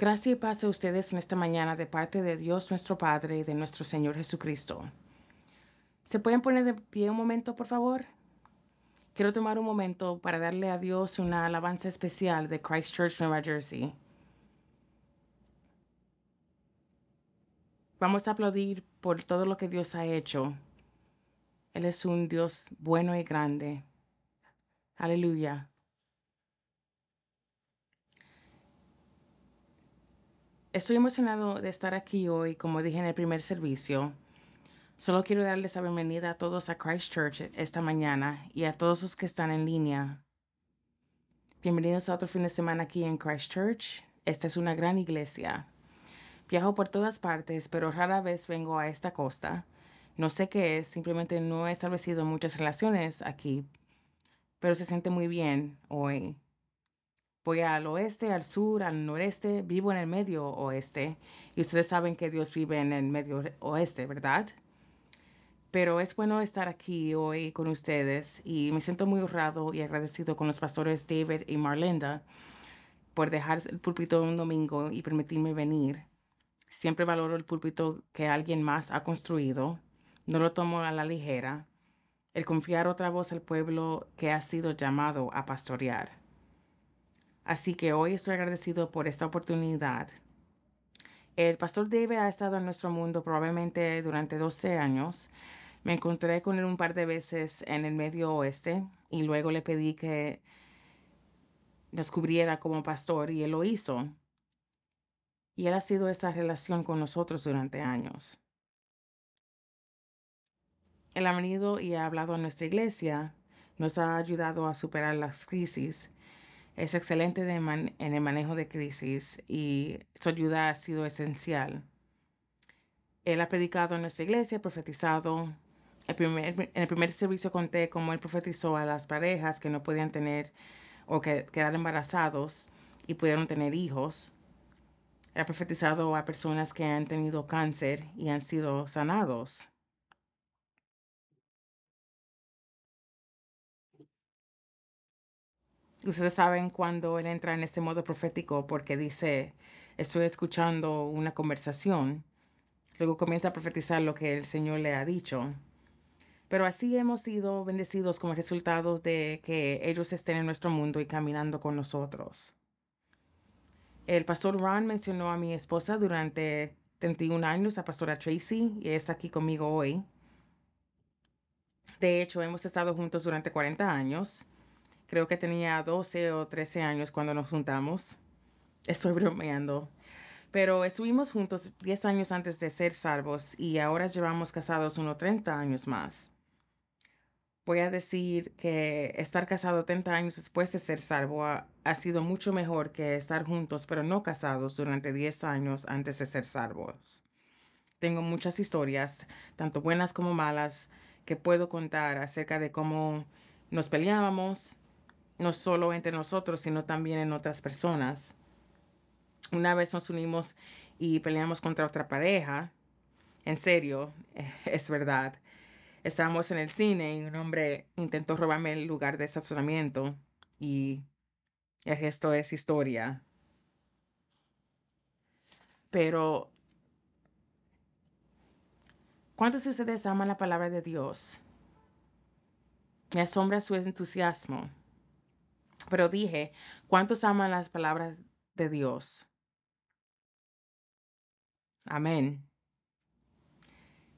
Gracia y paz a ustedes en esta mañana de parte de Dios nuestro Padre y de nuestro Señor Jesucristo. ¿Se pueden poner de pie un momento, por favor? Quiero tomar un momento para darle a Dios una alabanza especial de Christchurch, Nueva Jersey. Vamos a aplaudir por todo lo que Dios ha hecho. Él es un Dios bueno y grande. Aleluya. Estoy emocionado de estar aquí hoy, como dije en el primer servicio. Solo quiero darles la bienvenida a todos a Christchurch esta mañana y a todos los que están en línea. Bienvenidos a otro fin de semana aquí en Christchurch. Esta es una gran iglesia. Viajo por todas partes, pero rara vez vengo a esta costa. No sé qué es, simplemente no he establecido muchas relaciones aquí, pero se siente muy bien hoy. Voy al oeste, al sur, al noreste, vivo en el medio oeste, y ustedes saben que Dios vive en el medio oeste, ¿verdad? Pero es bueno estar aquí hoy con ustedes y me siento muy honrado y agradecido con los pastores David y Marlinda por dejar el púlpito un domingo y permitirme venir. Siempre valoro el púlpito que alguien más ha construido. No lo tomo a la ligera. El confiar otra voz al pueblo que ha sido llamado a pastorear. Así que hoy estoy agradecido por esta oportunidad. El pastor David ha estado en nuestro mundo probablemente durante 12 años. Me encontré con él un par de veces en el medio oeste y luego le pedí que nos cubriera como pastor y él lo hizo. Y él ha sido esta relación con nosotros durante años. Él ha venido y ha hablado en nuestra iglesia, nos ha ayudado a superar las crisis. Es excelente en el manejo de crisis y su ayuda ha sido esencial. Él ha predicado en nuestra iglesia, profetizado. En el primer servicio conté cómo él profetizó a las parejas que no podían tener o que quedar embarazados y pudieron tener hijos. Él ha profetizado a personas que han tenido cáncer y han sido sanados. Ustedes saben cuando él entra en este modo profético porque dice, estoy escuchando una conversación. Luego comienza a profetizar lo que el Señor le ha dicho. Pero así hemos sido bendecidos como resultado de que ellos estén en nuestro mundo y caminando con nosotros. El pastor Ron mencionó a mi esposa durante 31 años, la pastora Tracy, y está aquí conmigo hoy. De hecho, hemos estado juntos durante 40 años. Creo que tenía 12 o 13 años cuando nos juntamos. Estoy bromeando. Pero estuvimos juntos 10 años antes de ser salvos y ahora llevamos casados unos 30 años más. Voy a decir que estar casado 30 años después de ser salvo ha sido mucho mejor que estar juntos pero no casados durante 10 años antes de ser salvos. Tengo muchas historias, tanto buenas como malas, que puedo contar acerca de cómo nos peleábamos, no solo entre nosotros, sino también en otras personas. Una vez nos unimos y peleamos contra otra pareja. En serio, es verdad. Estábamos en el cine y un hombre intentó robarme el lugar de estacionamiento y el resto es historia. Pero, ¿cuántos de ustedes aman la palabra de Dios? Me asombra su entusiasmo. Pero dije, ¿cuántos aman las palabras de Dios? Amén.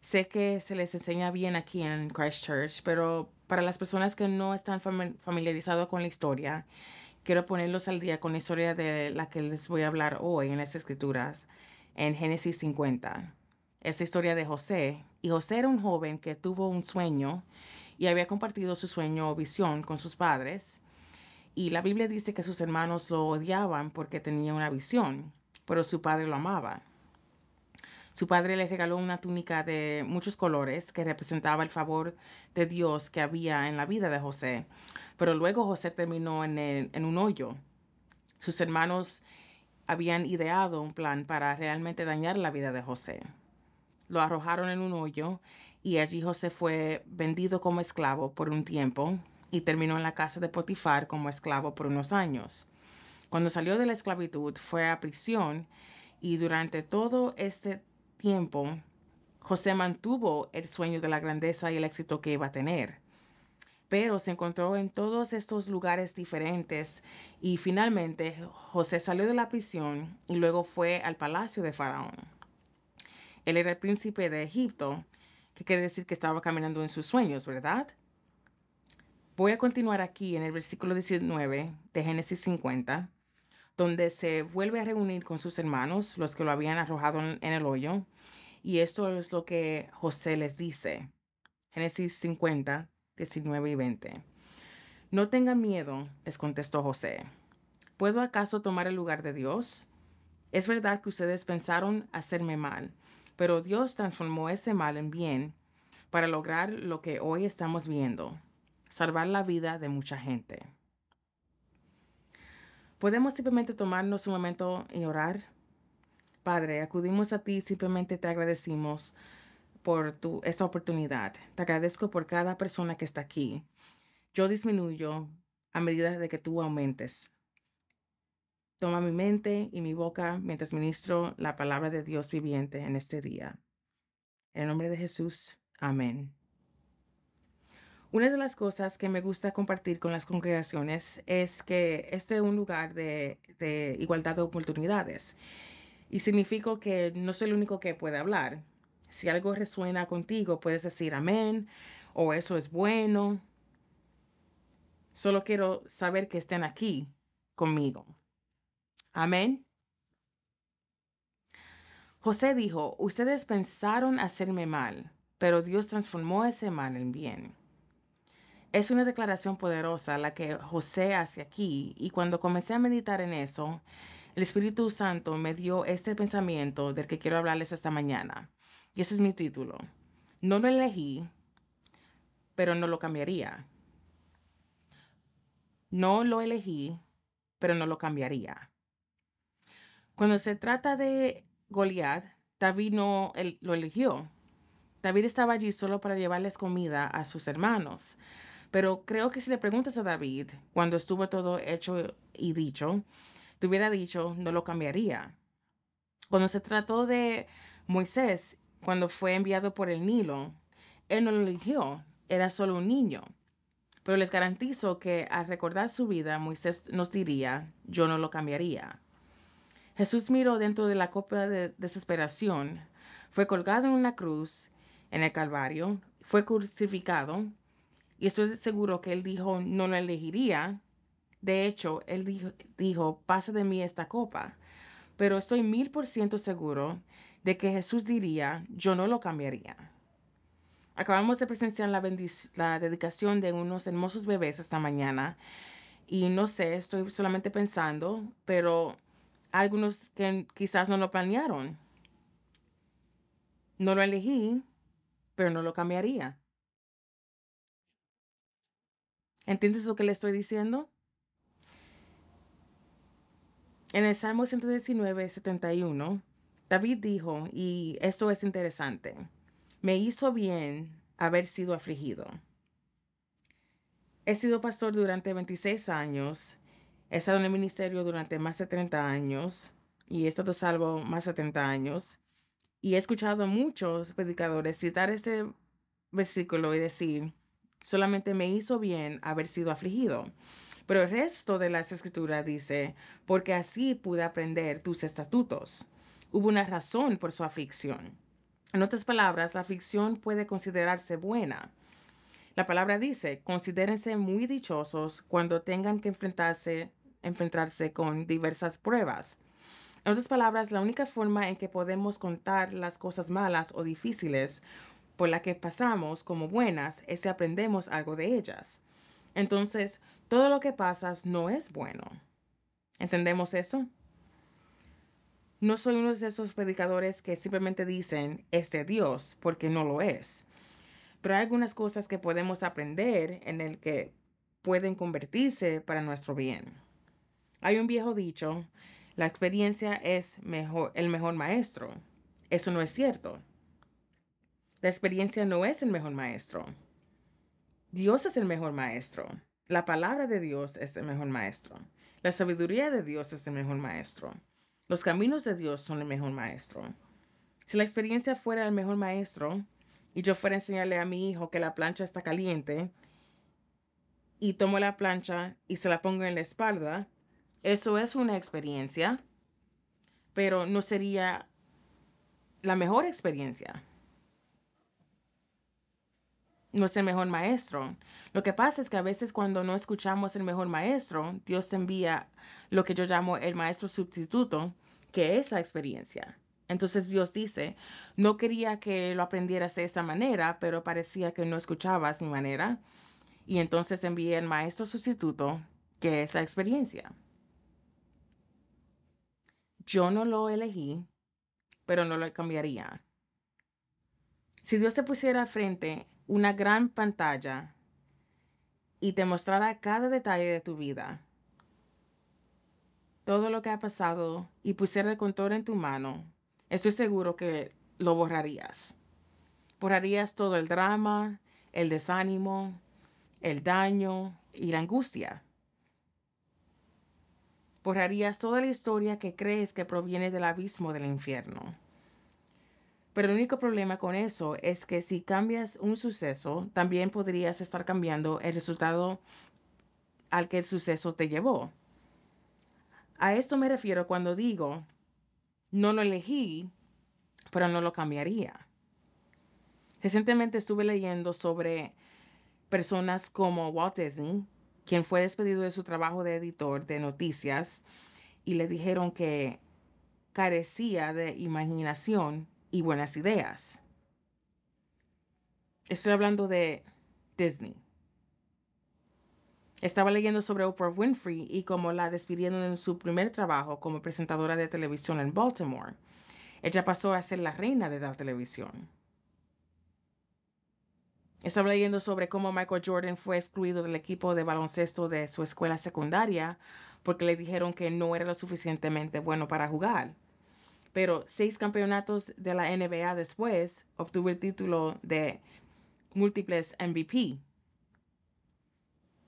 Sé que se les enseña bien aquí en Christchurch, pero para las personas que no están familiarizados con la historia, quiero ponerlos al día con la historia de la que les voy a hablar hoy en las Escrituras, en Génesis 50. Es la historia de José, y José era un joven que tuvo un sueño y había compartido su sueño o visión con sus padres, y la Biblia dice que sus hermanos lo odiaban porque tenía una visión, pero su padre lo amaba. Su padre le regaló una túnica de muchos colores que representaba el favor de Dios que había en la vida de José. Pero luego José terminó en un hoyo. Sus hermanos habían ideado un plan para realmente dañar la vida de José. Lo arrojaron en un hoyo y allí José fue vendido como esclavo por un tiempo y terminó en la casa de Potifar como esclavo por unos años. Cuando salió de la esclavitud, fue a prisión y durante todo este tiempo, José mantuvo el sueño de la grandeza y el éxito que iba a tener. Pero se encontró en todos estos lugares diferentes y finalmente José salió de la prisión y luego fue al palacio de Faraón. Él era el príncipe de Egipto, que quiere decir que estaba caminando en sus sueños, ¿verdad? Voy a continuar aquí en el versículo 19 de Génesis 50, donde se vuelve a reunir con sus hermanos, los que lo habían arrojado en el hoyo, y esto es lo que José les dice. Génesis 50, 19 y 20. No tengan miedo, les contestó José. ¿Puedo acaso tomar el lugar de Dios? Es verdad que ustedes pensaron hacerme mal, pero Dios transformó ese mal en bien para lograr lo que hoy estamos viendo, salvar la vida de mucha gente. ¿Podemos simplemente tomarnos un momento y orar? Padre, acudimos a ti, simplemente te agradecimos por esta oportunidad. Te agradezco por cada persona que está aquí. Yo disminuyo a medida de que tú aumentes. Toma mi mente y mi boca mientras ministro la palabra de Dios viviente en este día. En el nombre de Jesús, amén. Una de las cosas que me gusta compartir con las congregaciones es que este es un lugar de igualdad de oportunidades. Y significa que no soy el único que puede hablar. Si algo resuena contigo, puedes decir amén o eso es bueno. Solo quiero saber que estén aquí conmigo. Amén. José dijo, ustedes pensaron hacerme mal, pero Dios transformó ese mal en bien. Es una declaración poderosa la que José hace aquí, y cuando comencé a meditar en eso, el Espíritu Santo me dio este pensamiento del que quiero hablarles esta mañana. Y ese es mi título. No lo elegí, pero no lo cambiaría. No lo elegí, pero no lo cambiaría. Cuando se trata de Goliat, David no lo eligió. David estaba allí solo para llevarles comida a sus hermanos. Pero creo que si le preguntas a David, cuando estuvo todo hecho y dicho, te hubiera dicho, no lo cambiaría. Cuando se trató de Moisés, cuando fue enviado por el Nilo, él no lo eligió, era solo un niño. Pero les garantizo que al recordar su vida, Moisés nos diría, yo no lo cambiaría. Jesús miró dentro de la copa de desesperación, fue colgado en una cruz en el Calvario, fue crucificado, y estoy seguro que él dijo, no lo elegiría. De hecho, él dijo, pasa de mí esta copa. Pero estoy 1000% seguro de que Jesús diría, yo no lo cambiaría. Acabamos de presenciar la dedicación de unos hermosos bebés esta mañana y no sé, estoy solamente pensando, pero algunos que quizás no lo planearon. No lo elegí, pero no lo cambiaría. ¿Entiendes lo que le estoy diciendo? En el Salmo 119, 71, David dijo, y esto es interesante, me hizo bien haber sido afligido. He sido pastor durante 26 años, he estado en el ministerio durante más de 30 años y he estado salvo más de 30 años y he escuchado a muchos predicadores citar este versículo y decir, solamente me hizo bien haber sido afligido. Pero el resto de las escrituras dice, porque así pude aprender tus estatutos. Hubo una razón por su aflicción. En otras palabras, la aflicción puede considerarse buena. La palabra dice, considérense muy dichosos cuando tengan que enfrentarse con diversas pruebas. En otras palabras, la única forma en que podemos contar las cosas malas o difíciles por las que pasamos como buenas es si aprendemos algo de ellas. Entonces, todo lo que pasa no es bueno. ¿Entendemos eso? No soy uno de esos predicadores que simplemente dicen, es de Dios, porque no lo es. Pero hay algunas cosas que podemos aprender en el que pueden convertirse para nuestro bien. Hay un viejo dicho, la experiencia es el mejor maestro. Eso no es cierto. La experiencia no es el mejor maestro. Dios es el mejor maestro. La palabra de Dios es el mejor maestro. La sabiduría de Dios es el mejor maestro. Los caminos de Dios son el mejor maestro. Si la experiencia fuera el mejor maestro y yo fuera a enseñarle a mi hijo que la plancha está caliente y tomo la plancha y se la pongo en la espalda, eso es una experiencia, pero no sería la mejor experiencia. No es el mejor maestro. Lo que pasa es que a veces cuando no escuchamos el mejor maestro, Dios te envía lo que yo llamo el maestro sustituto, que es la experiencia. Entonces Dios dice, no quería que lo aprendieras de esa manera, pero parecía que no escuchabas mi manera. Y entonces envié el maestro sustituto, que es la experiencia. Yo no lo elegí, pero no lo cambiaría. Si Dios te pusiera frente una gran pantalla y te mostrara cada detalle de tu vida, todo lo que ha pasado y pusiera el control en tu mano, estoy seguro que lo borrarías. Borrarías todo el drama, el desánimo, el daño y la angustia. Borrarías toda la historia que crees que proviene del abismo del infierno. Pero el único problema con eso es que si cambias un suceso, también podrías estar cambiando el resultado al que el suceso te llevó. A esto me refiero cuando digo, no lo elegí, pero no lo cambiaría. Recientemente estuve leyendo sobre personas como Walt Disney, quien fue despedido de su trabajo de editor de noticias y le dijeron que carecía de imaginación y buenas ideas. Estoy hablando de Disney. Estaba leyendo sobre Oprah Winfrey y cómo la despidieron en su primer trabajo como presentadora de televisión en Baltimore. Ella pasó a ser la reina de la televisión. Estaba leyendo sobre cómo Michael Jordan fue excluido del equipo de baloncesto de su escuela secundaria porque le dijeron que no era lo suficientemente bueno para jugar. Pero 6 campeonatos de la NBA después obtuvo el título de múltiples MVP.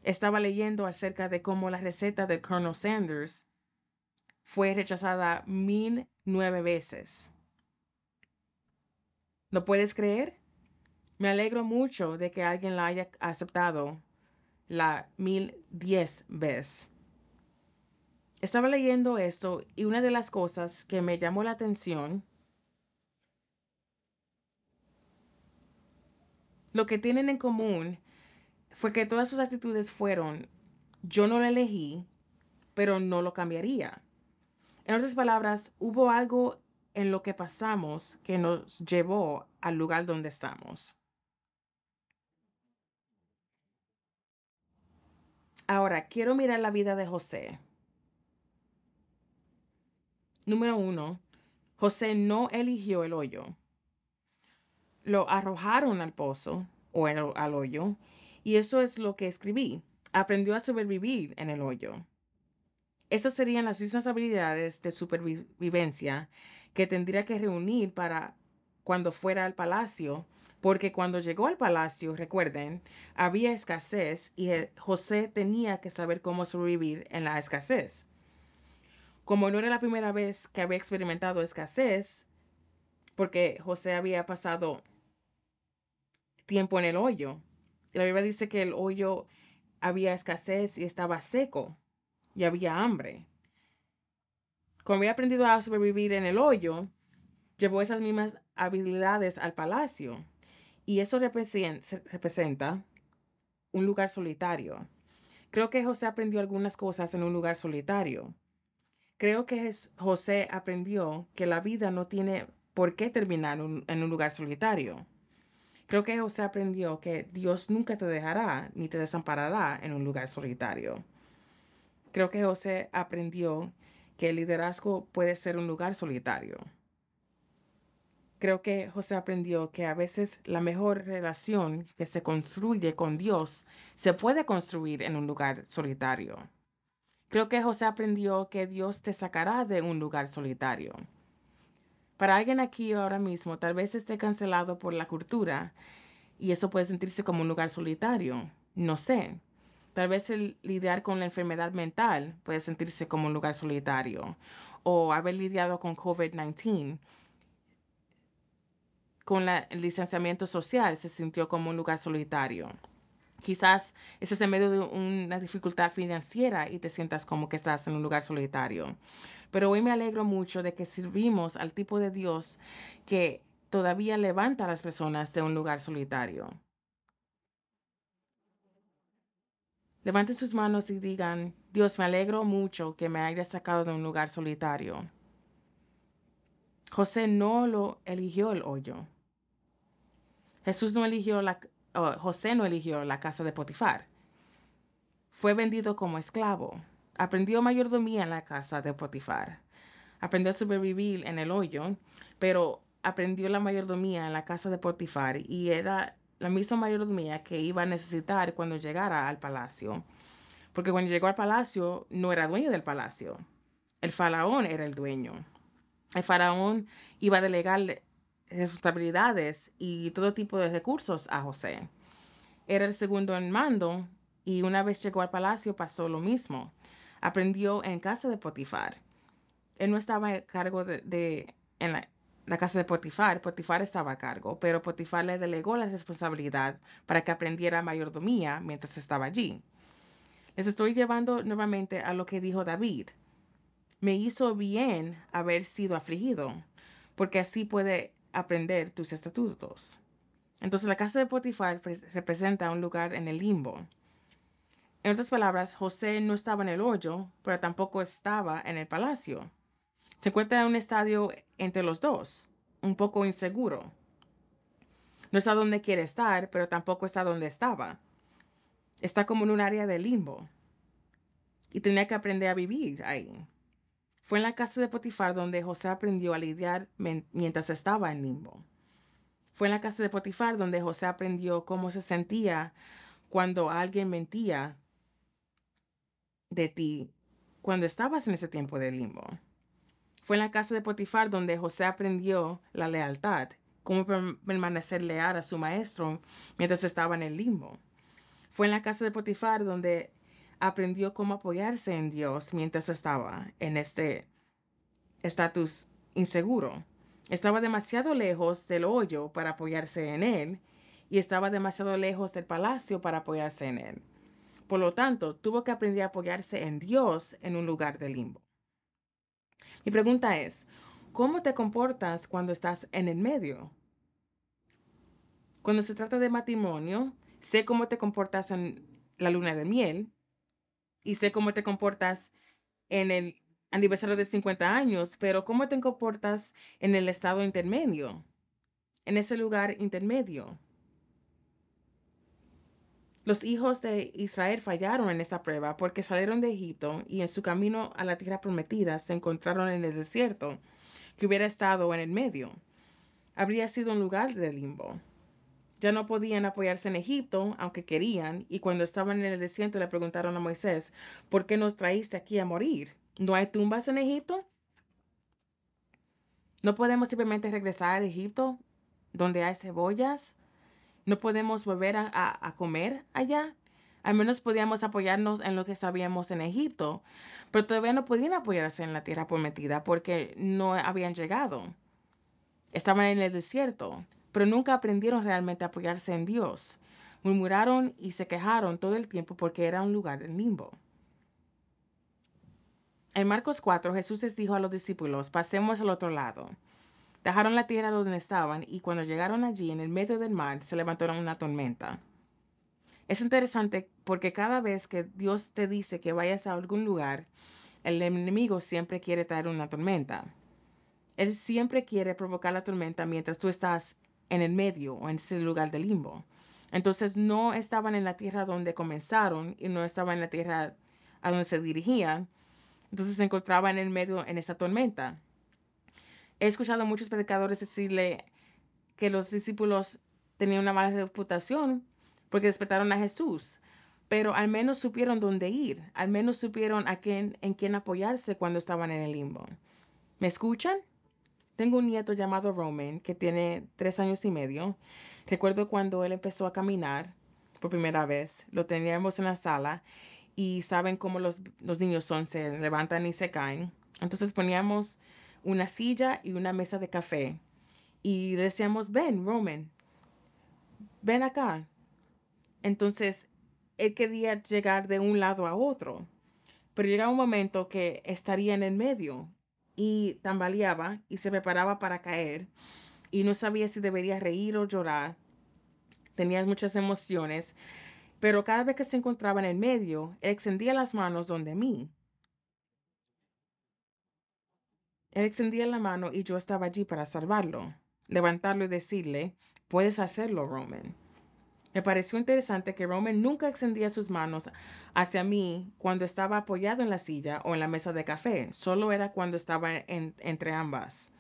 Estaba leyendo acerca de cómo la receta de Colonel Sanders fue rechazada 1009 veces. ¿Lo puedes creer? Me alegro mucho de que alguien la haya aceptado la 1010 vez. Estaba leyendo esto y una de las cosas que me llamó la atención, lo que tienen en común fue que todas sus actitudes fueron, yo no lo elegí, pero no lo cambiaría. En otras palabras, hubo algo en lo que pasamos que nos llevó al lugar donde estamos. Ahora, quiero mirar la vida de José. Número 1, José no eligió el hoyo. Lo arrojaron al pozo o al hoyo, y eso es lo que escribí. Aprendió a sobrevivir en el hoyo. Esas serían las mismas habilidades de supervivencia que tendría que reunir para cuando fuera al palacio, porque cuando llegó al palacio, recuerden, había escasez y José tenía que saber cómo sobrevivir en la escasez. Como no era la primera vez que había experimentado escasez, porque José había pasado tiempo en el hoyo. La Biblia dice que el hoyo había escasez y estaba seco y había hambre. Como había aprendido a sobrevivir en el hoyo, llevó esas mismas habilidades al palacio. Y eso representa un lugar solitario. Creo que José aprendió algunas cosas en un lugar solitario. Creo que José aprendió que la vida no tiene por qué terminar en un lugar solitario. Creo que José aprendió que Dios nunca te dejará ni te desamparará en un lugar solitario. Creo que José aprendió que el liderazgo puede ser un lugar solitario. Creo que José aprendió que a veces la mejor relación que se construye con Dios se puede construir en un lugar solitario. Creo que José aprendió que Dios te sacará de un lugar solitario. Para alguien aquí ahora mismo, tal vez esté cancelado por la cultura y eso puede sentirse como un lugar solitario. No sé. Tal vez el lidiar con la enfermedad mental puede sentirse como un lugar solitario. O haber lidiado con COVID-19, con el distanciamiento social, se sintió como un lugar solitario. Quizás estés en medio de una dificultad financiera y te sientas como que estás en un lugar solitario. Pero hoy me alegro mucho de que servimos al tipo de Dios que todavía levanta a las personas de un lugar solitario. Levanten sus manos y digan, Dios, me alegro mucho que me hayas sacado de un lugar solitario. José no lo eligió el hoyo. Jesús no eligió José no eligió la casa de Potifar. Fue vendido como esclavo. Aprendió mayordomía en la casa de Potifar. Aprendió a sobrevivir en el hoyo, pero aprendió la mayordomía en la casa de Potifar y era la misma mayordomía que iba a necesitar cuando llegara al palacio. Porque cuando llegó al palacio no era dueño del palacio. El faraón era el dueño. El faraón iba a delegar responsabilidades y todo tipo de recursos a José. Era el segundo en mando y una vez llegó al palacio pasó lo mismo. Aprendió en casa de Potifar. Él no estaba a cargo en la casa de Potifar. Potifar estaba a cargo, pero Potifar le delegó la responsabilidad para que aprendiera mayordomía mientras estaba allí. Les estoy llevando nuevamente a lo que dijo David. Me hizo bien haber sido afligido, porque así puede aprender tus estatutos. Entonces la casa de Potifar representa un lugar en el limbo. En otras palabras, José no estaba en el hoyo, pero tampoco estaba en el palacio. Se encuentra en un estadio entre los dos, un poco inseguro. No está donde quiere estar, pero tampoco está donde estaba. Está como en un área de limbo y tenía que aprender a vivir ahí. Fue en la casa de Potifar donde José aprendió a lidiar mientras estaba en limbo. Fue en la casa de Potifar donde José aprendió cómo se sentía cuando alguien mentía de ti cuando estabas en ese tiempo de limbo. Fue en la casa de Potifar donde José aprendió la lealtad, cómo permanecer leal a su maestro mientras estaba en el limbo. Fue en la casa de Potifar donde aprendió cómo apoyarse en Dios mientras estaba en este estatus inseguro. Estaba demasiado lejos del hoyo para apoyarse en él y estaba demasiado lejos del palacio para apoyarse en él. Por lo tanto, tuvo que aprender a apoyarse en Dios en un lugar de limbo. Mi pregunta es, ¿cómo te comportas cuando estás en el medio? Cuando se trata de matrimonio, sé cómo te comportas en la luna de miel y sé cómo te comportas en el aniversario de 50 años, pero ¿cómo te comportas en el estado intermedio? En ese lugar intermedio. Los hijos de Israel fallaron en esta prueba porque salieron de Egipto y en su camino a la tierra prometida se encontraron en el desierto, que hubiera estado en el medio. Habría sido un lugar de limbo. Ya no podían apoyarse en Egipto, aunque querían, y cuando estaban en el desierto le preguntaron a Moisés, ¿por qué nos traíste aquí a morir? ¿No hay tumbas en Egipto? ¿No podemos simplemente regresar a Egipto, donde hay cebollas? ¿No podemos volver a comer allá? Al menos podíamos apoyarnos en lo que sabíamos en Egipto, pero todavía no podían apoyarse en la tierra prometida porque no habían llegado. Estaban en el desierto, pero nunca aprendieron realmente a apoyarse en Dios. Murmuraron y se quejaron todo el tiempo porque era un lugar en limbo. En Marcos 4, Jesús les dijo a los discípulos, pasemos al otro lado. Dejaron la tierra donde estaban y cuando llegaron allí en el medio del mar se levantó una tormenta. Es interesante porque cada vez que Dios te dice que vayas a algún lugar, el enemigo siempre quiere traer una tormenta. Él siempre quiere provocar la tormenta mientras tú estás en el medio o en ese lugar de limbo. Entonces no estaban en la tierra donde comenzaron y no estaban en la tierra a donde se dirigían. Entonces se encontraban en el medio en esa tormenta. He escuchado a muchos predicadores decirle que los discípulos tenían una mala reputación porque despertaron a Jesús, pero al menos supieron dónde ir, al menos supieron en quién apoyarse cuando estaban en el limbo. ¿Me escuchan? Tengo un nieto llamado Roman que tiene 3 años y medio. Recuerdo cuando él empezó a caminar por primera vez. Lo teníamos en la sala y saben cómo los niños son, se levantan y se caen. Entonces poníamos una silla y una mesa de café y decíamos, ven, Roman, ven acá. Entonces él quería llegar de un lado a otro, pero llegaba un momento que estaría en el medio y tambaleaba y se preparaba para caer y no sabía si debería reír o llorar. Tenía muchas emociones, pero cada vez que se encontraba en el medio, él extendía las manos donde mí. Él extendía la mano y yo estaba allí para salvarlo, levantarlo y decirle, puedes hacerlo, Roman. Me pareció interesante que Roman nunca extendía sus manos hacia mí cuando estaba apoyado en la silla o en la mesa de café, solo era cuando estaba entre ambas.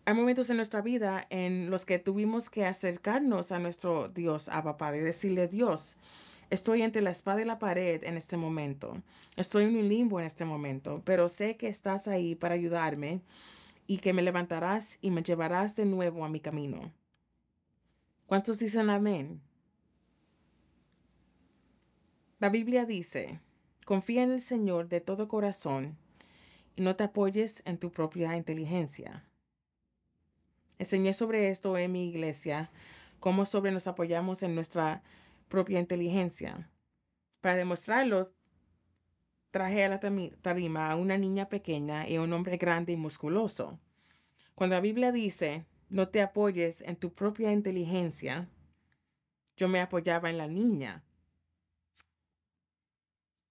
Hay momentos en nuestra vida en los que tuvimos que acercarnos a nuestro Dios, a Papá, y decirle, Dios, estoy entre la espada y la pared en este momento. Estoy en un limbo en este momento, pero sé que estás ahí para ayudarme y que me levantarás y me llevarás de nuevo a mi camino. ¿Cuántos dicen amén? La Biblia dice, confía en el Señor de todo corazón y no te apoyes en tu propia inteligencia. Enseñé sobre esto en mi iglesia, cómo sobre nos apoyamos en nuestra propia inteligencia. Para demostrarlo, traje a la tarima a una niña pequeña y a un hombre grande y musculoso. Cuando la Biblia dice, no te apoyes en tu propia inteligencia, yo me apoyaba en la niña.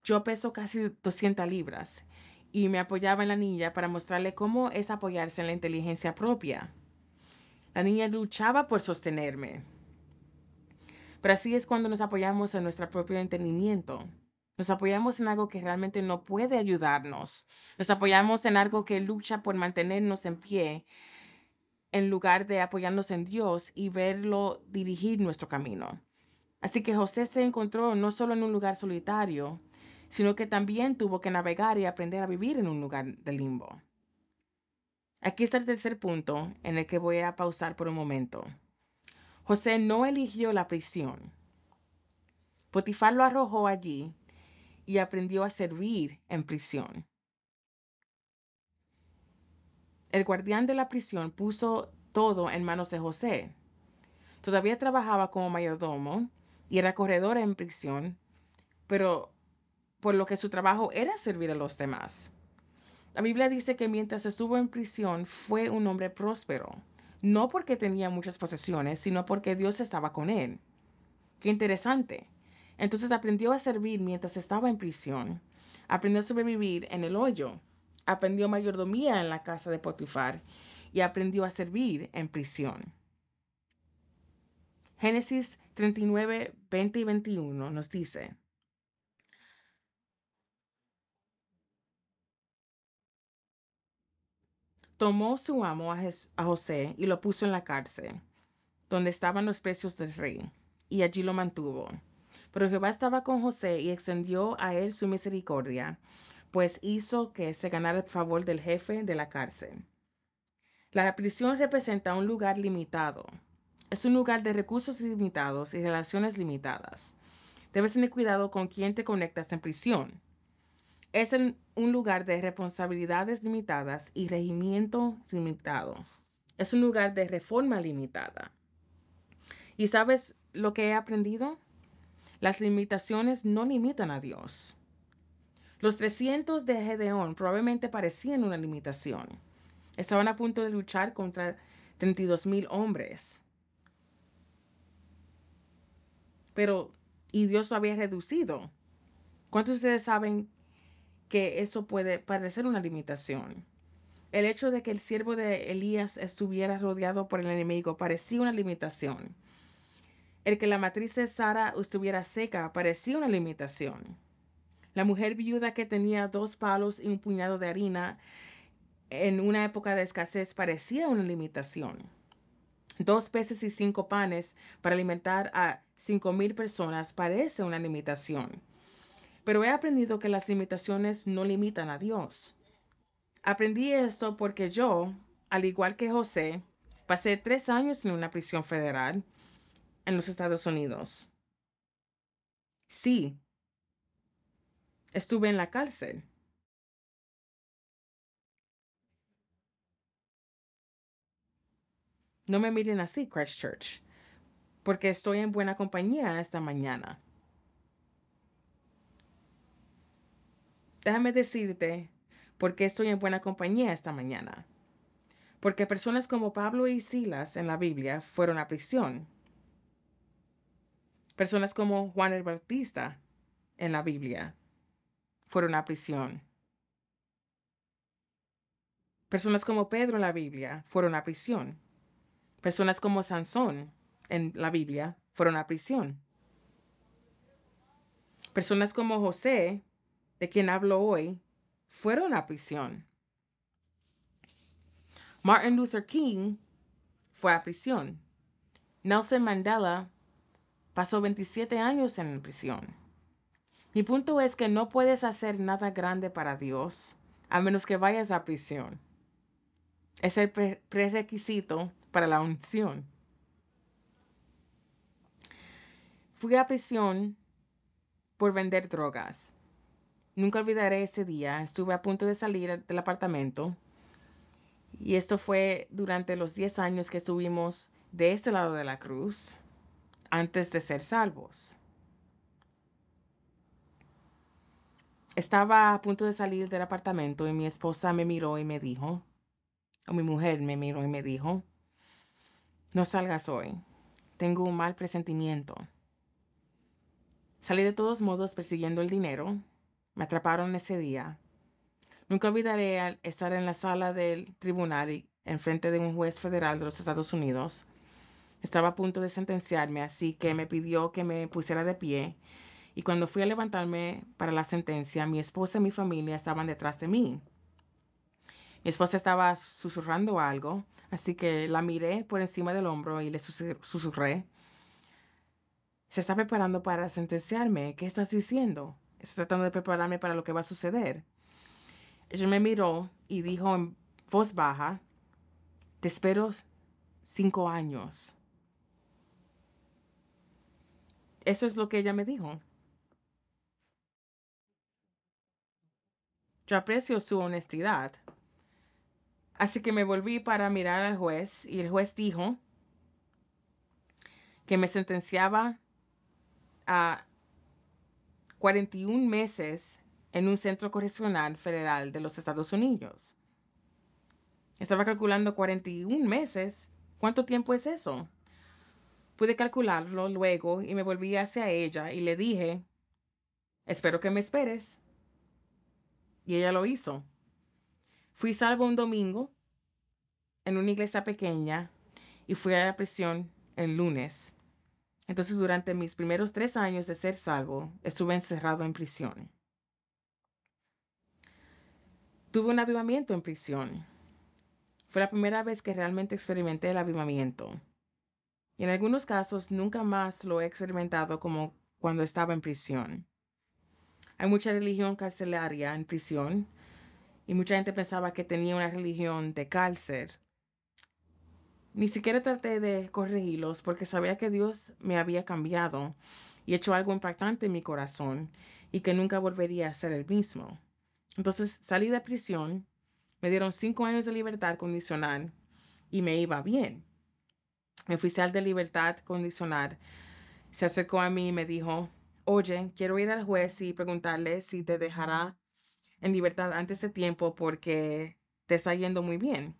Yo peso casi 200 libras y me apoyaba en la niña para mostrarle cómo es apoyarse en la inteligencia propia. La niña luchaba por sostenerme. Pero así es cuando nos apoyamos en nuestro propio entendimiento. Nos apoyamos en algo que realmente no puede ayudarnos. Nos apoyamos en algo que lucha por mantenernos en pie en lugar de apoyarnos en Dios y verlo dirigir nuestro camino. Así que José se encontró no solo en un lugar solitario, sino que también tuvo que navegar y aprender a vivir en un lugar de limbo. Aquí está el tercer punto en el que voy a pausar por un momento. José no eligió la prisión. Potifar lo arrojó allí y aprendió a servir en prisión. El guardián de la prisión puso todo en manos de José. Todavía trabajaba como mayordomo y era corredor en prisión, pero por lo que su trabajo era servir a los demás. La Biblia dice que mientras estuvo en prisión fue un hombre próspero, no porque tenía muchas posesiones, sino porque Dios estaba con él. Qué interesante. Entonces aprendió a servir mientras estaba en prisión, aprendió a sobrevivir en el hoyo, aprendió mayordomía en la casa de Potifar y aprendió a servir en prisión. Génesis 39, 20 y 21 nos dice, tomó su amo a José y lo puso en la cárcel, donde estaban los precios del rey, y allí lo mantuvo. Pero Jehová estaba con José y extendió a él su misericordia, pues hizo que se ganara el favor del jefe de la cárcel. La prisión representa un lugar limitado. Es un lugar de recursos limitados y relaciones limitadas. Debes tener cuidado con quién te conectas en prisión. Es un lugar de responsabilidades limitadas y regimiento limitado. Es un lugar de reforma limitada. ¿Y sabes lo que he aprendido? Las limitaciones no limitan a Dios. Los 300 de Gedeón probablemente parecían una limitación. Estaban a punto de luchar contra 32,000 hombres. Pero, y Dios lo había reducido. ¿Cuántos de ustedes saben que eso puede parecer una limitación? El hecho de que el siervo de Elías estuviera rodeado por el enemigo parecía una limitación. El que la matriz de Sara estuviera seca parecía una limitación. La mujer viuda que tenía 2 palos y un puñado de harina en una época de escasez parecía una limitación. 2 peces y 5 panes para alimentar a 5,000 personas parece una limitación. Pero he aprendido que las limitaciones no limitan a Dios. Aprendí esto porque yo, al igual que José, pasé 3 años en una prisión federal en los Estados Unidos. Sí, estuve en la cárcel. No me miren así, Christchurch, porque estoy en buena compañía esta mañana. Déjame decirte por qué estoy en buena compañía esta mañana. Porque personas como Pablo y Silas en la Biblia fueron a prisión. Personas como Juan el Bautista en la Biblia fueron a prisión. Personas como Pedro en la Biblia fueron a prisión. Personas como Sansón en la Biblia fueron a prisión. Personas como José, de quien hablo hoy, fueron a prisión. Martin Luther King fue a prisión. Nelson Mandela pasó 27 años en prisión. Mi punto es que no puedes hacer nada grande para Dios a menos que vayas a prisión. Es el prerequisito para la unción. Fui a prisión por vender drogas. Nunca olvidaré ese día. Estuve a punto de salir del apartamento. Y esto fue durante los 10 años que estuvimos de este lado de la cruz, antes de ser salvos. Estaba a punto de salir del apartamento y mi esposa me miró y me dijo, o mi mujer me miró y me dijo, no salgas hoy. Tengo un mal presentimiento. Salí de todos modos persiguiendo el dinero. Me atraparon ese día. Nunca olvidaré al estar en la sala del tribunal y en frente de un juez federal de los Estados Unidos. Estaba a punto de sentenciarme, así que me pidió que me pusiera de pie. Y cuando fui a levantarme para la sentencia, mi esposa y mi familia estaban detrás de mí. Mi esposa estaba susurrando algo, así que la miré por encima del hombro y le susurré. Se está preparando para sentenciarme. ¿Qué estás diciendo? Estoy tratando de prepararme para lo que va a suceder. Ella me miró y dijo en voz baja, te espero 5 años. Eso es lo que ella me dijo. Yo aprecio su honestidad. Así que me volví para mirar al juez y el juez dijo que me sentenciaba a 41 meses en un centro correccional federal de los Estados Unidos. Estaba calculando 41 meses. ¿Cuánto tiempo es eso? Pude calcularlo luego y me volví hacia ella y le dije, espero que me esperes. Y ella lo hizo. Fui salvo un domingo en una iglesia pequeña y fui a la prisión el lunes. Entonces, durante mis primeros 3 años de ser salvo, estuve encerrado en prisión. Tuve un avivamiento en prisión. Fue la primera vez que realmente experimenté el avivamiento. Y en algunos casos nunca más lo he experimentado como cuando estaba en prisión. Hay mucha religión carcelaria en prisión y mucha gente pensaba que tenía una religión de cárcel. Ni siquiera traté de corregirlos porque sabía que Dios me había cambiado y hecho algo impactante en mi corazón y que nunca volvería a ser el mismo. Entonces salí de prisión, me dieron 5 años de libertad condicional y me iba bien. Mi oficial de libertad condicional se acercó a mí y me dijo, oye, quiero ir al juez y preguntarle si te dejará en libertad antes de tiempo porque te está yendo muy bien.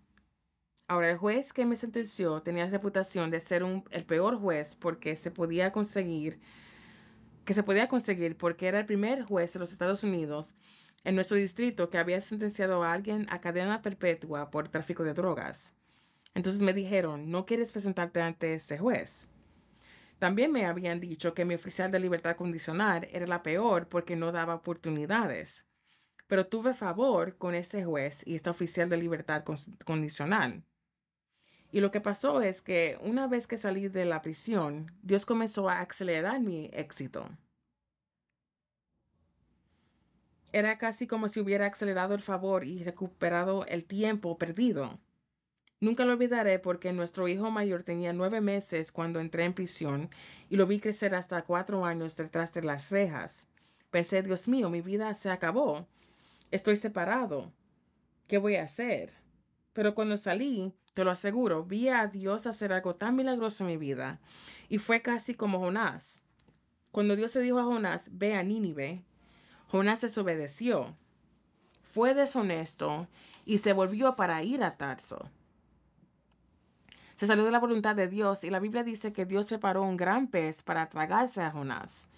Ahora, el juez que me sentenció tenía la reputación de ser el peor juez porque se podía conseguir porque era el primer juez de los Estados Unidos en nuestro distrito que había sentenciado a alguien a cadena perpetua por tráfico de drogas. Entonces me dijeron, no quieres presentarte ante ese juez. También me habían dicho que mi oficial de libertad condicional era la peor porque no daba oportunidades. Pero tuve favor con ese juez y esta oficial de libertad condicional. Y lo que pasó es que una vez que salí de la prisión, Dios comenzó a acelerar mi éxito. Era casi como si hubiera acelerado el favor y recuperado el tiempo perdido. Nunca lo olvidaré porque nuestro hijo mayor tenía 9 meses cuando entré en prisión y lo vi crecer hasta 4 años detrás de las rejas. Pensé, Dios mío, mi vida se acabó. Estoy separado. ¿Qué voy a hacer? Pero cuando salí, te lo aseguro, vi a Dios hacer algo tan milagroso en mi vida. Y fue casi como Jonás. Cuando Dios le dijo a Jonás, ve a Nínive, Jonás desobedeció, fue deshonesto y se volvió para ir a Tarso. Se salió de la voluntad de Dios y la Biblia dice que Dios preparó un gran pez para tragarse a Jonás.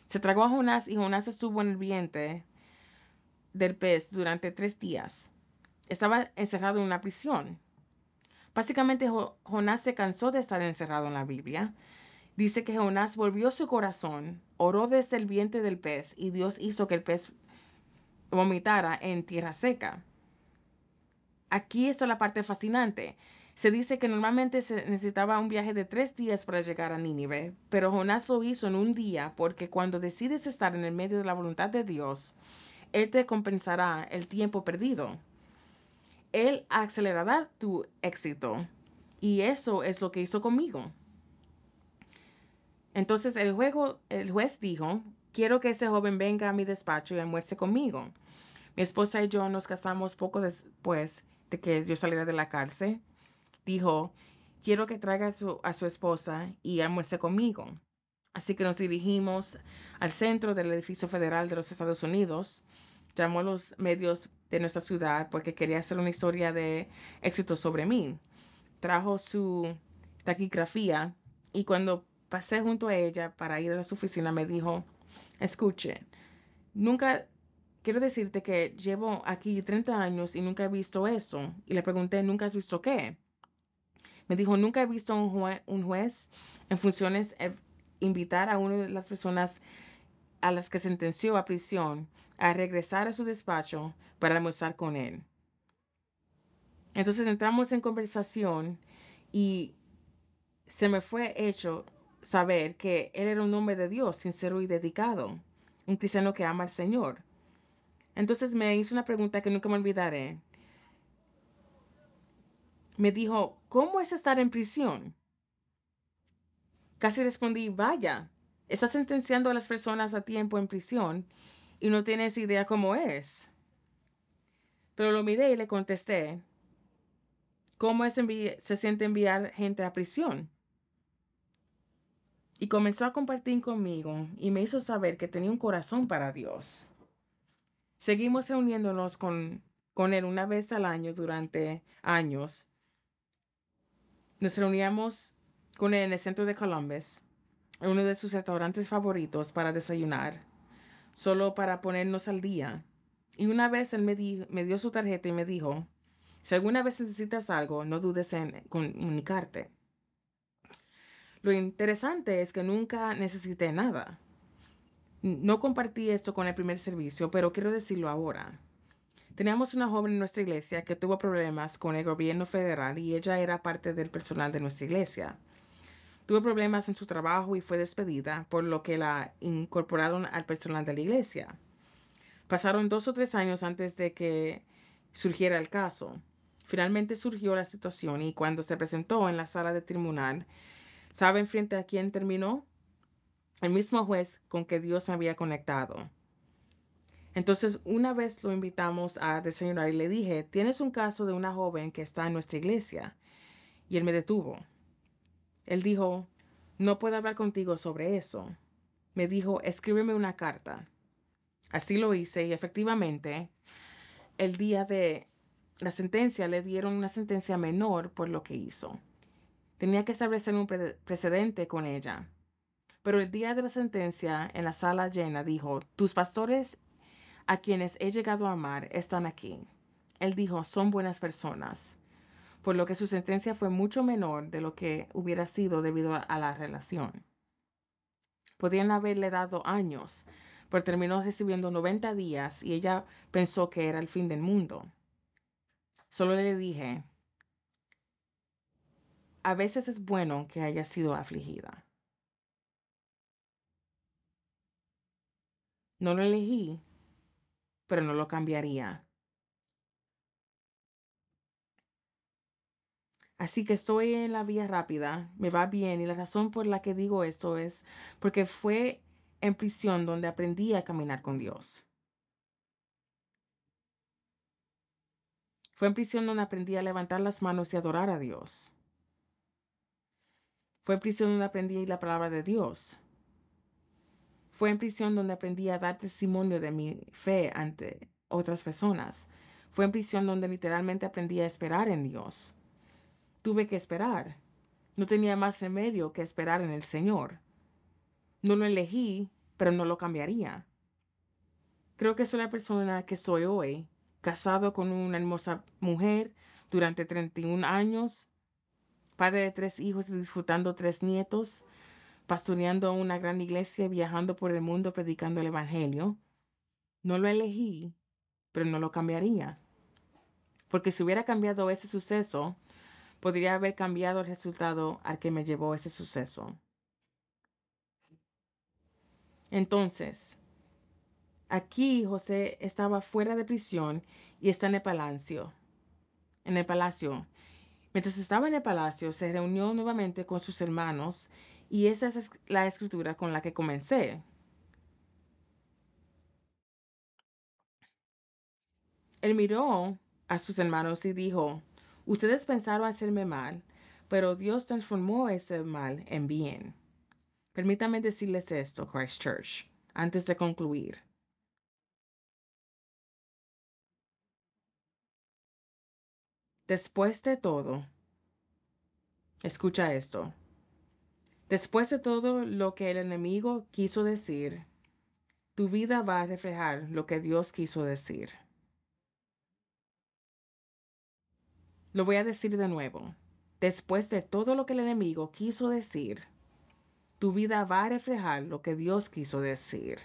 Se tragó a Jonás y Jonás estuvo en el vientre del pez durante 3 días. Estaba encerrado en una prisión. Básicamente Jonás se cansó de estar encerrado en la Biblia. Dice que Jonás volvió su corazón, oró desde el vientre del pez y Dios hizo que el pez vomitara en tierra seca. Aquí está la parte fascinante. Se dice que normalmente se necesitaba un viaje de 3 días para llegar a Nínive, pero Jonás lo hizo en un día porque cuando decides estar en el medio de la voluntad de Dios, Él te compensará el tiempo perdido. Él acelerará tu éxito. Y eso es lo que hizo conmigo. Entonces el juez dijo, quiero que ese joven venga a mi despacho y almuerce conmigo. Mi esposa y yo nos casamos poco después de que yo saliera de la cárcel. Dijo, quiero que traiga a su esposa y almuerce conmigo. Así que nos dirigimos al centro del edificio federal de los Estados Unidos. Llamó a los medios de nuestra ciudad porque quería hacer una historia de éxito sobre mí. Trajo su taquigrafía y cuando pasé junto a ella para ir a su oficina me dijo, escuche, nunca, quiero decirte que llevo aquí 30 años y nunca he visto esto. Y le pregunté, ¿nunca has visto qué? Me dijo, nunca he visto un juez en funciones invitar a una de las personas a las que sentenció a prisión a regresar a su despacho para almorzar con él. Entonces entramos en conversación y se me fue hecho saber que él era un hombre de Dios, sincero y dedicado, un cristiano que ama al Señor. Entonces me hizo una pregunta que nunca me olvidaré. Me dijo, ¿cómo es estar en prisión? Casi respondí, vaya, estás sentenciando a las personas a tiempo en prisión y no tienes idea cómo es. Pero lo miré y le contesté, ¿cómo se siente enviar gente a prisión? Y comenzó a compartir conmigo y me hizo saber que tenía un corazón para Dios. Seguimos reuniéndonos con él una vez al año durante años. Nos reuníamos con él en el centro de Columbus, en uno de sus restaurantes favoritos para desayunar, solo para ponernos al día. Y una vez él me dio su tarjeta y me dijo, si alguna vez necesitas algo, no dudes en comunicarte. Lo interesante es que nunca necesité nada. No compartí esto con el primer servicio, pero quiero decirlo ahora. Teníamos una joven en nuestra iglesia que tuvo problemas con el gobierno federal y ella era parte del personal de nuestra iglesia. Tuvo problemas en su trabajo y fue despedida, por lo que la incorporaron al personal de la iglesia. Pasaron 2 o 3 años antes de que surgiera el caso. Finalmente surgió la situación y cuando se presentó en la sala de tribunal, ¿saben frente a quién terminó? El mismo juez con que Dios me había conectado. Entonces, una vez lo invitamos a desayunar y le dije, tienes un caso de una joven que está en nuestra iglesia. Y él me detuvo. Él dijo, no puedo hablar contigo sobre eso. Me dijo, escríbeme una carta. Así lo hice y efectivamente, el día de la sentencia le dieron una sentencia menor por lo que hizo. Tenía que establecer un precedente con ella. Pero el día de la sentencia, en la sala llena, dijo, tus pastores a quienes he llegado a amar están aquí. Él dijo, son buenas personas, por lo que su sentencia fue mucho menor de lo que hubiera sido debido a la relación. Podían haberle dado años, pero terminó recibiendo 90 días y ella pensó que era el fin del mundo. Solo le dije, a veces es bueno que haya sido afligida. No lo elegí, pero no lo cambiaría. Así que estoy en la vía rápida, me va bien y la razón por la que digo esto es porque fue en prisión donde aprendí a caminar con Dios. Fue en prisión donde aprendí a levantar las manos y adorar a Dios. Fue en prisión donde aprendí la palabra de Dios. Fue en prisión donde aprendí a dar testimonio de mi fe ante otras personas. Fue en prisión donde literalmente aprendí a esperar en Dios. Tuve que esperar. No tenía más remedio que esperar en el Señor. No lo elegí, pero no lo cambiaría. Creo que soy la persona que soy hoy, casado con una hermosa mujer durante 31 años, padre de 3 hijos y disfrutando 3 nietos, pastoreando una gran iglesia y viajando por el mundo predicando el Evangelio. No lo elegí, pero no lo cambiaría. Porque si hubiera cambiado ese suceso, podría haber cambiado el resultado al que me llevó ese suceso. Entonces, aquí José estaba fuera de prisión y está en el palacio. En el palacio. Mientras estaba en el palacio, se reunió nuevamente con sus hermanos y esa es la escritura con la que comencé. Él miró a sus hermanos y dijo, ustedes pensaron hacerme mal, pero Dios transformó ese mal en bien. Permítanme decirles esto, Christ Church, antes de concluir. Después de todo, escucha esto. Después de todo lo que el enemigo quiso decir, tu vida va a reflejar lo que Dios quiso decir. Lo voy a decir de nuevo. Después de todo lo que el enemigo quiso decir, tu vida va a reflejar lo que Dios quiso decir.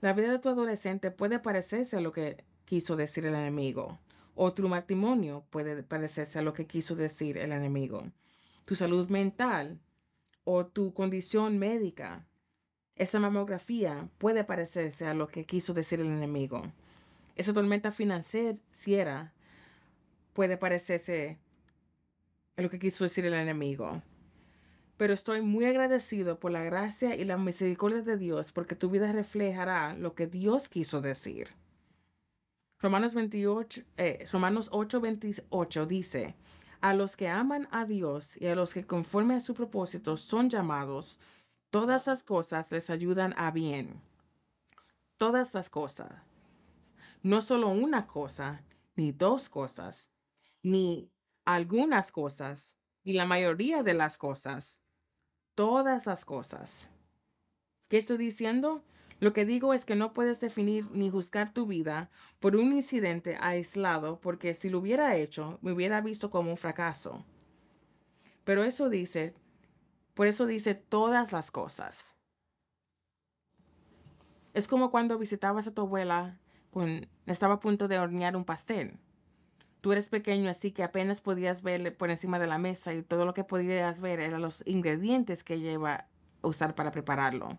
La vida de tu adolescente puede parecerse a lo que quiso decir el enemigo, o tu matrimonio puede parecerse a lo que quiso decir el enemigo. Tu salud mental o tu condición médica, esa mamografía puede parecerse a lo que quiso decir el enemigo. Esa tormenta financiera puede parecerse a lo que quiso decir el enemigo. Pero estoy muy agradecido por la gracia y la misericordia de Dios porque tu vida reflejará lo que Dios quiso decir. Romanos 8:28 dice, a los que aman a Dios y a los que conforme a su propósito son llamados, todas las cosas les ayudan a bien. Todas las cosas. No solo una cosa, ni dos cosas, ni algunas cosas, ni la mayoría de las cosas. Todas las cosas. ¿Qué estoy diciendo? Lo que digo es que no puedes definir ni juzgar tu vida por un incidente aislado, porque si lo hubiera hecho, me hubiera visto como un fracaso. Pero por eso dice todas las cosas. Es como cuando visitabas a tu abuela cuando estaba a punto de hornear un pastel. Tú eres pequeño, así que apenas podías ver por encima de la mesa y todo lo que podías ver eran los ingredientes que ella iba a usar para prepararlo.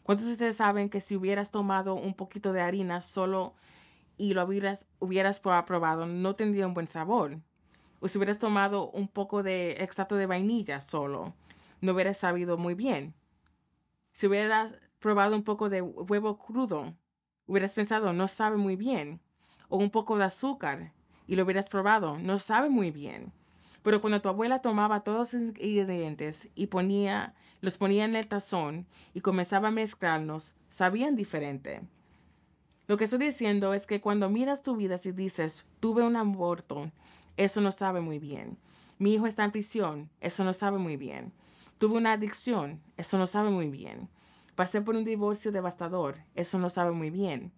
¿Cuántos de ustedes saben que si hubieras tomado un poquito de harina solo y lo hubieras probado, no tendría un buen sabor? O si hubieras tomado un poco de extracto de vainilla solo, no hubieras sabido muy bien. Si hubieras probado un poco de huevo crudo, hubieras pensado, no sabe muy bien. O un poco de azúcar y lo hubieras probado, no sabe muy bien. Pero cuando tu abuela tomaba todos los ingredientes y los ponía en el tazón y comenzaba a mezclarlos, sabían diferente. Lo que estoy diciendo es que cuando miras tu vida y dices, tuve un aborto, eso no sabe muy bien. Mi hijo está en prisión, eso no sabe muy bien. Tuve una adicción, eso no sabe muy bien. Pasé por un divorcio devastador, eso no sabe muy bien.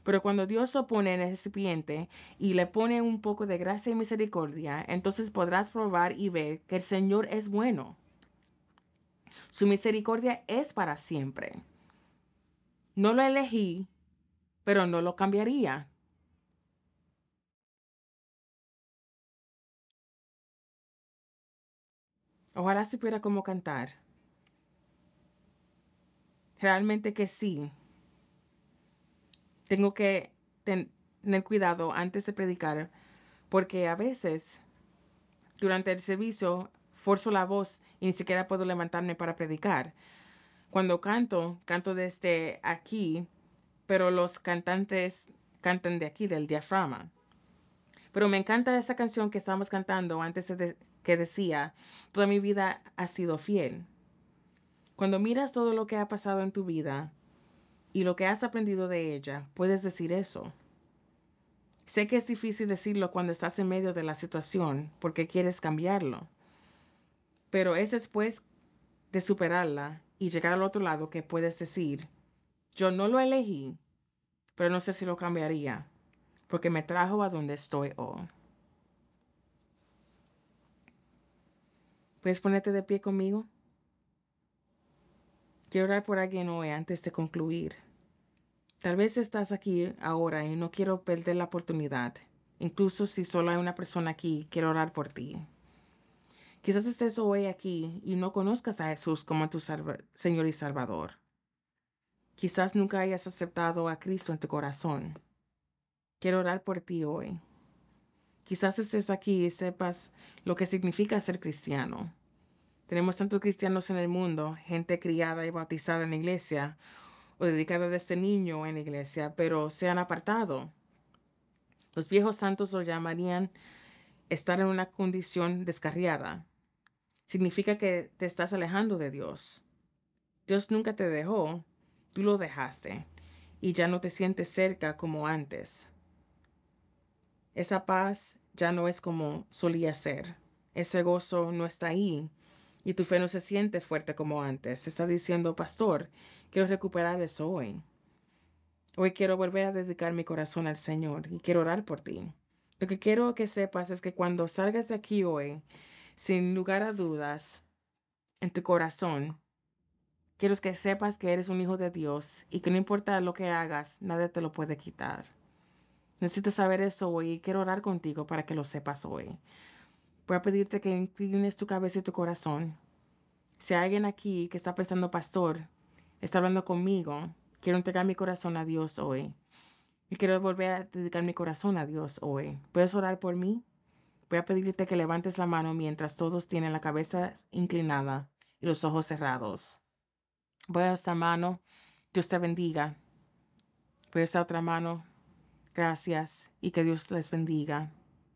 Pero cuando Dios lo pone en el recipiente y le pone un poco de gracia y misericordia, entonces podrás probar y ver que el Señor es bueno. Su misericordia es para siempre. No lo elegí, pero no lo cambiaría. Ojalá supiera cómo cantar. Realmente que sí. Tengo que tener cuidado antes de predicar porque a veces durante el servicio forzo la voz y ni siquiera puedo levantarme para predicar. Cuando canto, canto desde aquí, pero los cantantes cantan de aquí, del diafragma. Pero me encanta esa canción que estábamos cantando antes que decía, toda mi vida ha sido fiel. Cuando miras todo lo que ha pasado en tu vida y lo que has aprendido de ella, puedes decir eso. Sé que es difícil decirlo cuando estás en medio de la situación porque quieres cambiarlo, pero es después de superarla y llegar al otro lado que puedes decir, yo no lo elegí, pero no sé si lo cambiaría, porque me trajo a donde estoy hoy. ¿Puedes ponerte de pie conmigo? Quiero orar por alguien hoy antes de concluir. Tal vez estás aquí ahora y no quiero perder la oportunidad. Incluso si solo hay una persona aquí, quiero orar por ti. Quizás estés hoy aquí y no conozcas a Jesús como tu Señor y Salvador. Quizás nunca hayas aceptado a Cristo en tu corazón. Quiero orar por ti hoy. Quizás estés aquí y sepas lo que significa ser cristiano. Tenemos tantos cristianos en el mundo, gente criada y bautizada en la iglesia o dedicada desde niño en la iglesia, pero se han apartado. Los viejos santos lo llamarían estar en una condición descarriada. Significa que te estás alejando de Dios. Dios nunca te dejó, tú lo dejaste y ya no te sientes cerca como antes. Esa paz ya no es como solía ser. Ese gozo no está ahí y tu fe no se siente fuerte como antes. Está diciendo, pastor, quiero recuperar eso hoy. Hoy quiero volver a dedicar mi corazón al Señor y quiero orar por ti. Lo que quiero que sepas es que cuando salgas de aquí hoy, sin lugar a dudas, en tu corazón, quiero que sepas que eres un hijo de Dios y que no importa lo que hagas, nadie te lo puede quitar. Necesitas saber eso hoy y quiero orar contigo para que lo sepas hoy. Voy a pedirte que inclines tu cabeza y tu corazón. Si hay alguien aquí que está pensando, pastor, está hablando conmigo, quiero entregar mi corazón a Dios hoy. Y quiero volver a dedicar mi corazón a Dios hoy. ¿Puedes orar por mí? Voy a pedirte que levantes la mano mientras todos tienen la cabeza inclinada y los ojos cerrados. Voy a esta mano. Dios te bendiga. Voy a esta otra mano. Gracias y que Dios les bendiga.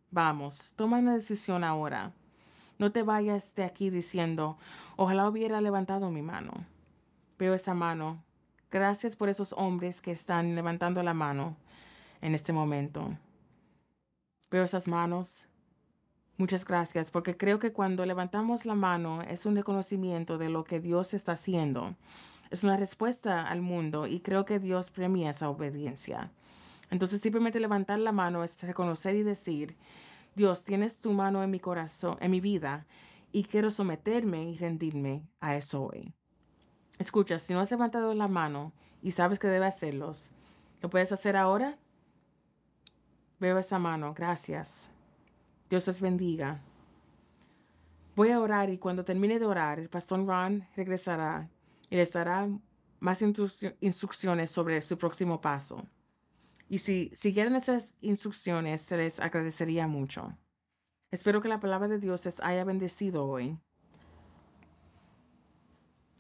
Vamos, toma una decisión ahora. No te vayas de aquí diciendo, ojalá hubiera levantado mi mano. Veo esa mano. Gracias por esos hombres que están levantando la mano en este momento. Veo esas manos. Muchas gracias, porque creo que cuando levantamos la mano es un reconocimiento de lo que Dios está haciendo. Es una respuesta al mundo y creo que Dios premia esa obediencia. Entonces simplemente levantar la mano es reconocer y decir, Dios, tienes tu mano en mi corazón, en mi vida, y quiero someterme y rendirme a eso hoy. Escucha, si no has levantado la mano y sabes que debes hacerlos, ¿lo puedes hacer ahora? Veo esa mano, gracias. Dios les bendiga. Voy a orar y cuando termine de orar, el pastor Ron regresará y les dará más instrucciones sobre su próximo paso. Y si siguieran esas instrucciones, se les agradecería mucho. Espero que la palabra de Dios les haya bendecido hoy.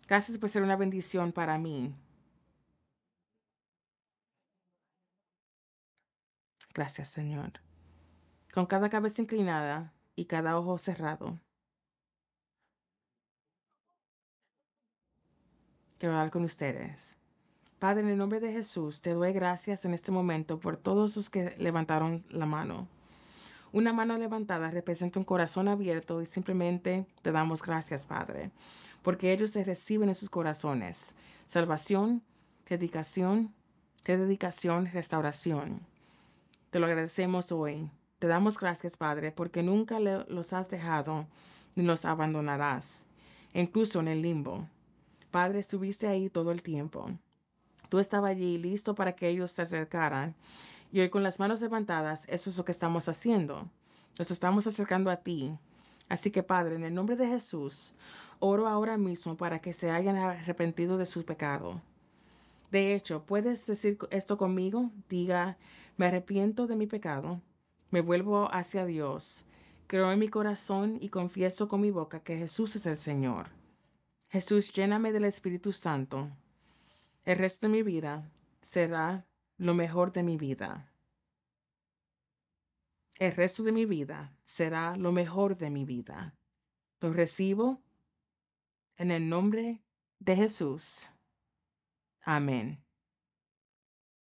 Gracias por ser una bendición para mí. Gracias, Señor. Con cada cabeza inclinada y cada ojo cerrado, quiero hablar con ustedes. Padre, en el nombre de Jesús, te doy gracias en este momento por todos los que levantaron la mano. Una mano levantada representa un corazón abierto y simplemente te damos gracias, Padre, porque ellos se reciben en sus corazones. Salvación, dedicación, rededicación, restauración. Te lo agradecemos hoy. Te damos gracias, Padre, porque nunca los has dejado ni los abandonarás, incluso en el limbo. Padre, estuviste ahí todo el tiempo. Tú estabas allí listo para que ellos se acercaran. Y hoy con las manos levantadas, eso es lo que estamos haciendo. Nos estamos acercando a ti. Así que, Padre, en el nombre de Jesús, oro ahora mismo para que se hayan arrepentido de su pecado. De hecho, ¿puedes decir esto conmigo? Diga, me arrepiento de mi pecado Me vuelvo hacia Dios. Creo en mi corazón y confieso con mi boca que Jesús es el Señor. Jesús, lléname del Espíritu Santo. El resto de mi vida será lo mejor de mi vida. El resto de mi vida será lo mejor de mi vida. Lo recibo en el nombre de Jesús. Amén.